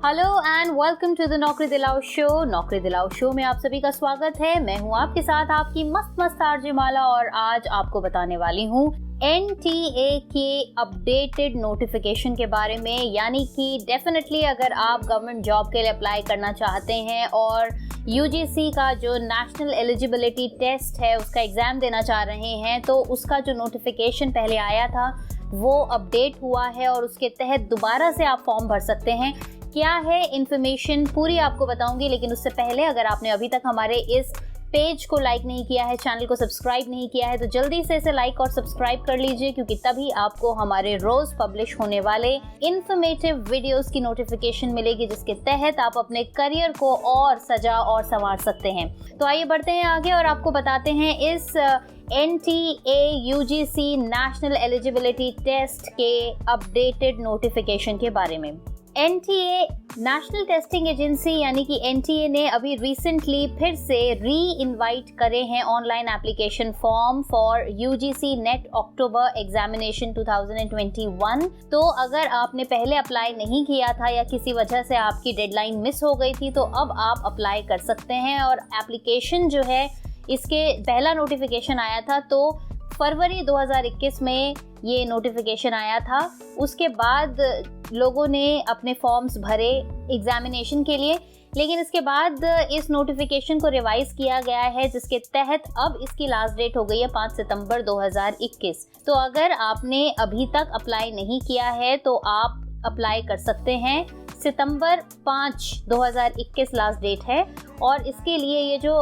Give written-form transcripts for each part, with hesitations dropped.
Hello and welcome to the Naukri Dilao show. नौकरी Dilao show में आप सभी का स्वागत है। मैं हूं आपके साथ आपकी मस्त आरजे माला और आज आपको बताने वाली हूं NTA के अपडेटेड नोटिफिकेशन के बारे में। यानी कि डेफिनेटली अगर आप गवर्नमेंट जॉब के लिए अप्लाई करना चाहते हैं और UGC का जो नेशनल एलिजिबिलिटी टेस्ट है उसका एग्ज़ाम देना चाह रहे हैं तो उसका जो नोटिफिकेशन पहले आया था वो अपडेट हुआ है और उसके तहत दोबारा से आप फॉर्म भर सकते हैं। क्या है इन्फॉर्मेशन पूरी आपको बताऊंगी, लेकिन उससे पहले अगर आपने अभी तक हमारे इस पेज को लाइक नहीं किया है, चैनल को सब्सक्राइब नहीं किया है तो जल्दी से इसे लाइक और सब्सक्राइब कर लीजिए, क्योंकि तभी आपको हमारे रोज पब्लिश होने वाले इन्फॉर्मेटिव वीडियोस की नोटिफिकेशन मिलेगी, जिसके तहत आप अपने करियर को और सजा और संवार सकते हैं। तो आइए बढ़ते हैं आगे और आपको बताते हैं इस NTA UGC national eligibility test के अपडेटेड नोटिफिकेशन के बारे में। NTA नेशनल टेस्टिंग एजेंसी यानी कि NTA ने अभी रिसेंटली फिर से री इनवाइट करे हैं online application form for UGC net October examination 2021। तो अगर आपने पहले अप्लाई नहीं किया था या किसी वजह से आपकी डेडलाइन मिस हो गई थी तो अब आप अप्लाई कर सकते हैं। और एप्लीकेशन जो है इसके पहला नोटिफिकेशन आया था तो फरवरी 2021 में ये नोटिफिकेशन आया था। उसके बाद लोगों ने अपने फॉर्म्स भरे एग्जामिनेशन के लिए, लेकिन इसके बाद इस नोटिफिकेशन को रिवाइज किया गया है, जिसके तहत अब इसकी लास्ट डेट हो गई है 5 सितंबर 2021। तो अगर आपने अभी तक अप्लाई नहीं किया है तो आप अप्लाई कर सकते हैं। सितंबर 5, 2021 लास्ट डेट है और इसके लिए ये जो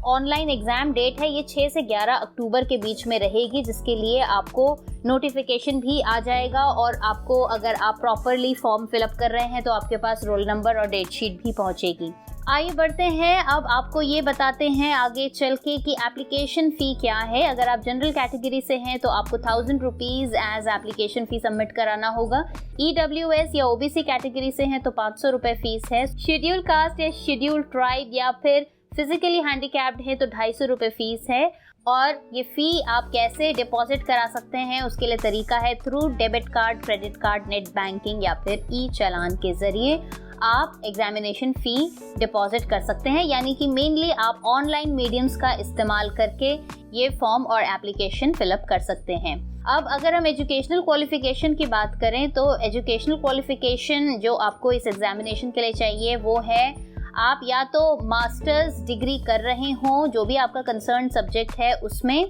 ऑनलाइन एग्ज़ाम डेट है ये 6 से 11 अक्टूबर के बीच में रहेगी, जिसके लिए आपको नोटिफिकेशन भी आ जाएगा और आपको अगर आप प्रॉपरली फॉर्म फिलअप कर रहे हैं तो आपके पास रोल नंबर और डेट शीट भी पहुंचेगी। आइए बढ़ते हैं, अब आपको ये बताते हैं आगे चल के कि एप्लीकेशन फ़ी क्या है। अगर आप जनरल कैटेगरी से हैं तो आपको 1000 rupees as application fee submit कराना होगा। EWS या OBC कैटेगरी से हैं तो 500 रुपये फ़ीस है। शेड्यूल कास्ट या शेड्यूल ट्राइब या फिर फिजिकली हैंडीकैप्ड है तो 250 रुपये फ़ीस है। और ये फ़ी आप कैसे डिपॉजिट करा सकते हैं उसके लिए तरीका है through debit card, credit card, net banking या फिर चालान के ज़रिए आप एग्जामिनेशन फ़ी डिपॉजिट कर सकते हैं। यानी कि मेनली आप ऑनलाइन मीडियम्स का इस्तेमाल करके ये फॉर्म और एप्लीकेशन फिलअप कर सकते हैं। अब अगर हम एजुकेशनल क्वालिफिकेशन की बात करें तो एजुकेशनल क्वालिफिकेशन जो आपको इस एग्जामिनेशन के लिए चाहिए वो है आप या तो मास्टर्स डिग्री कर रहे हों, जो भी आपका कंसर्न सब्जेक्ट है उसमें,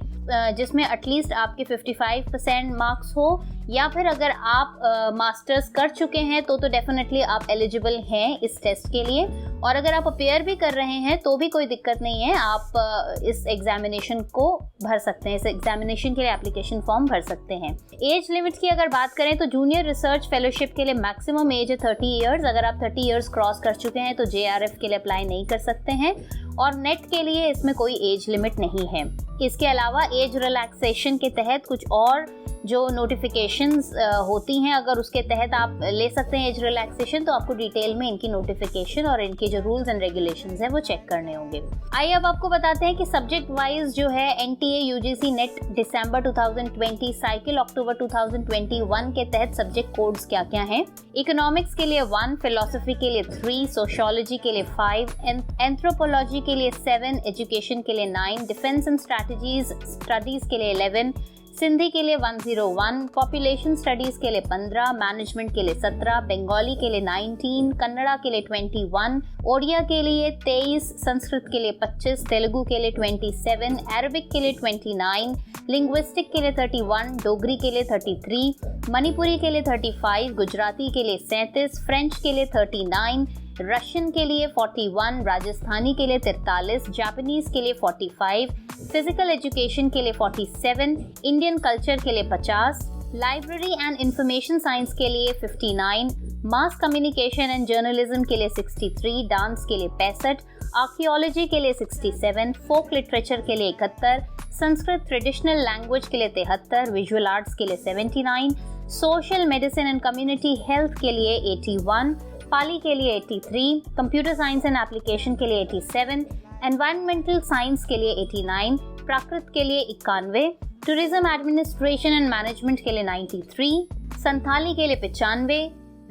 जिसमें एटलीस्ट आपके 55% मार्क्स हो, या फिर अगर आप मास्टर्स कर चुके हैं तो डेफिनेटली आप एलिजिबल हैं इस टेस्ट के लिए। और अगर आप अपेयर भी कर रहे हैं तो भी कोई दिक्कत नहीं है, आप इस एग्जामिनेशन को भर सकते हैं, इस एग्जामिनेशन के लिए एप्लीकेशन फॉर्म भर सकते हैं। एज लिमिट की अगर बात करें तो जूनियर रिसर्च फेलोशिप के लिए मैक्सिमम एज है 30 ईयर्स। अगर आप 30 ईयर्स क्रॉस कर चुके हैं तो JRF के लिए अप्लाई नहीं कर सकते हैं और नेट के लिए इसमें कोई एज लिमिट नहीं है। इसके अलावा एज रिलैक्सेशन के तहत कुछ और जो नोटिफिकेशंस होती हैं, अगर उसके तहत आप ले सकते हैं एज रिलैक्सेशन तो आपको डिटेल में इनकी नोटिफिकेशन और इनके जो रूल्स एंड रेगुलेशंस हैं वो चेक करने होंगे। आइए अब आपको बताते हैं कि सब्जेक्ट वाइज जो है NTA UGC नेट दिसंबर 2020 साइकिल अक्टूबर 2021 के तहत सब्जेक्ट कोड्स क्या क्या हैं। इकोनॉमिक्स के लिए 1, फिलोसफी के लिए 3, सोशियोलॉजी के लिए 5, एंथ्रोपोलॉजी के लिए 7, एजुकेशन के लिए 9, डिफेंस एंड स्टडीज के लिए 11, सिंधी के लिए 101, पॉपुलेशन स्टडीज के लिए 15, मैनेजमेंट के लिए 17, बंगाली के लिए 19, कन्नड़ा के लिए 21, ओडिया के लिए 23, संस्कृत के लिए 25, तेलुगु के लिए 27, अरबिक के लिए 29, लिंग्विस्टिक के लिए 31, डोगरी के लिए 33, मणिपुरी के लिए 35, गुजराती के लिए 37, फ्रेंच के लिए 39, रशियन के लिए 41, राजस्थानी के लिए 43, जापानीज के लिए 45, फिजिकल एजुकेशन के लिए 47, इंडियन कल्चर के लिए 50, लाइब्रेरी एंड इंफॉर्मेशन साइंस के लिए 59, मास कम्युनिकेशन एंड जर्नलिज्म के लिए 63, डांस के लिए 65, आर्कियोलॉजी के लिए 67, फोक लिटरेचर के लिए 71, संस्कृत ट्रेडिशनल लैंग्वेज के लिए 73, विजुअल आर्ट्स के लिए 79, social medicine and community health के लिए 81, पाली के लिए 83, कंप्यूटर साइंस एंड एप्लीकेशन के लिए 87, एनवायरमेंटल साइंस के लिए 89, प्राकृत के लिए 91, टूरिज्म एडमिनिस्ट्रेशन एंड मैनेजमेंट के लिए 93, संथाली के लिए 95,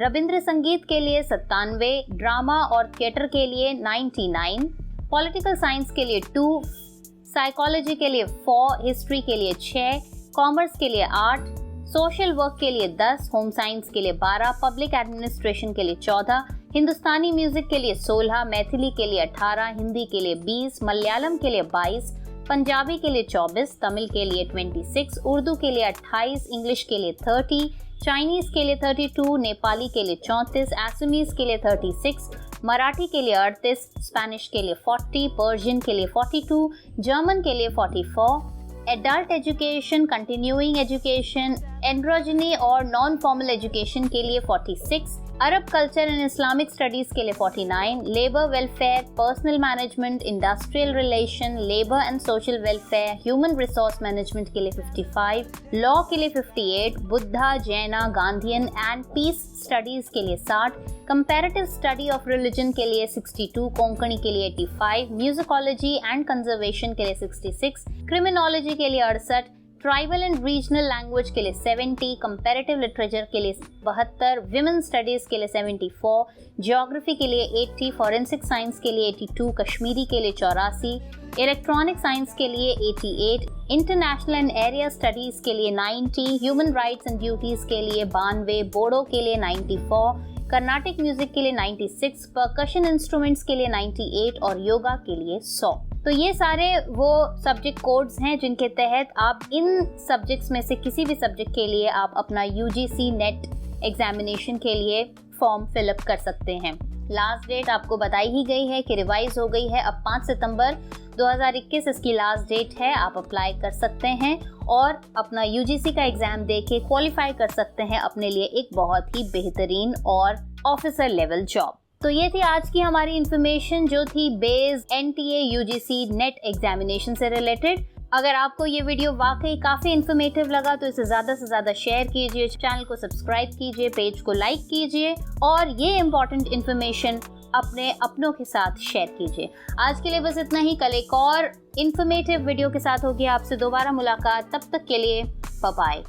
रविंद्र संगीत के लिए 97, ड्रामा और थिएटर के लिए 99, पॉलिटिकल साइंस के लिए 2, साइकोलॉजी के लिए 4, हिस्ट्री के लिए 6, कॉमर्स के लिए 8, सोशल वर्क के लिए 10, होम साइंस के लिए 12, पब्लिक एडमिनिस्ट्रेशन के लिए 14, हिंदुस्तानी म्यूजिक के लिए 16, मैथिली के लिए 18, हिंदी के लिए 20, मलयालम के लिए 22, पंजाबी के लिए 24, तमिल के लिए 26, उर्दू के लिए 28, इंग्लिश के लिए 30, चाइनीज के लिए 32, नेपाली के लिए 34, असमीज के लिए 36, मराठी के लिए 38, स्पेनिश के लिए 40, पर्शियन के लिए 42, जर्मन के लिए 44, एडल्ट एजुकेशन, कंटिन्यूइंग एजुकेशन, एंड्रोजिनी और नॉन फॉर्मल एजुकेशन के लिए 46, अरब कल्चर एंड इस्लामिक स्टडीज के लिए 49, labour welfare, personal management, industrial relation, labour and social welfare, human resource management के लिए 55, लॉ के लिए 58, बुद्धा, जैना, गांधीयन एंड पीस स्टडीज के लिए 60, कंपैरेटिव स्टडी ऑफ रिलीजन के लिए 62, कोंकणी के लिए 85, म्यूजिकोलॉजी एंड कंजर्वेशन के लिए 66, क्रिमिनोलॉजी के लिए 68, ट्राइबल एंड रीजनल लैंग्वेज के लिए 70, कंपैरेटिव लिटरेचर के लिए 72, विमेन स्टडीज के लिए 74, ज्योग्राफी के लिए 80, फॉरेंसिक साइंस के लिए 82, कश्मीरी के लिए 84, इलेक्ट्रॉनिक साइंस के लिए 88, इंटरनेशनल एंड एरिया स्टडीज के लिए 90, ह्यूमन राइट्स एंड ड्यूटीज के लिए 92, बोडो के लिए 94, कर्नाटिक म्यूजिक के लिए 96, परकशन इंस्ट्रूमेंट्स के लिए 98 और योगा के लिए 100। तो ये सारे वो सब्जेक्ट कोड्स हैं जिनके तहत आप इन सब्जेक्ट्स में से किसी भी सब्जेक्ट के लिए आप अपना यूजीसी नेट एग्जामिनेशन के लिए फॉर्म फिलअप कर सकते हैं। लास्ट डेट आपको बताई ही गई है कि रिवाइज हो गई है। अब 5 सितंबर 2021 इसकी लास्ट डेट है। आप अप्लाई कर सकते हैं और अपना यूजीसी का एग्जाम देके क्वालिफाई कर सकते हैं अपने लिए एक बहुत ही बेहतरीन और ऑफिसर लेवल जॉब। तो ये थी आज की हमारी इन्फॉर्मेशन जो थी based NTA UGC net examination से रिलेटेड। अगर आपको ये वीडियो वाकई काफी इन्फॉर्मेटिव लगा तो इसे ज्यादा से ज्यादा शेयर कीजिए, चैनल को सब्सक्राइब कीजिए, पेज को लाइक कीजिए और ये इम्पोर्टेंट इन्फॉर्मेशन अपने अपनों के साथ शेयर कीजिए। आज के लिए बस इतना ही। कल एक और इन्फॉर्मेटिव वीडियो के साथ होगी आपसे दोबारा मुलाकात। तब तक के लिए बाय बाय।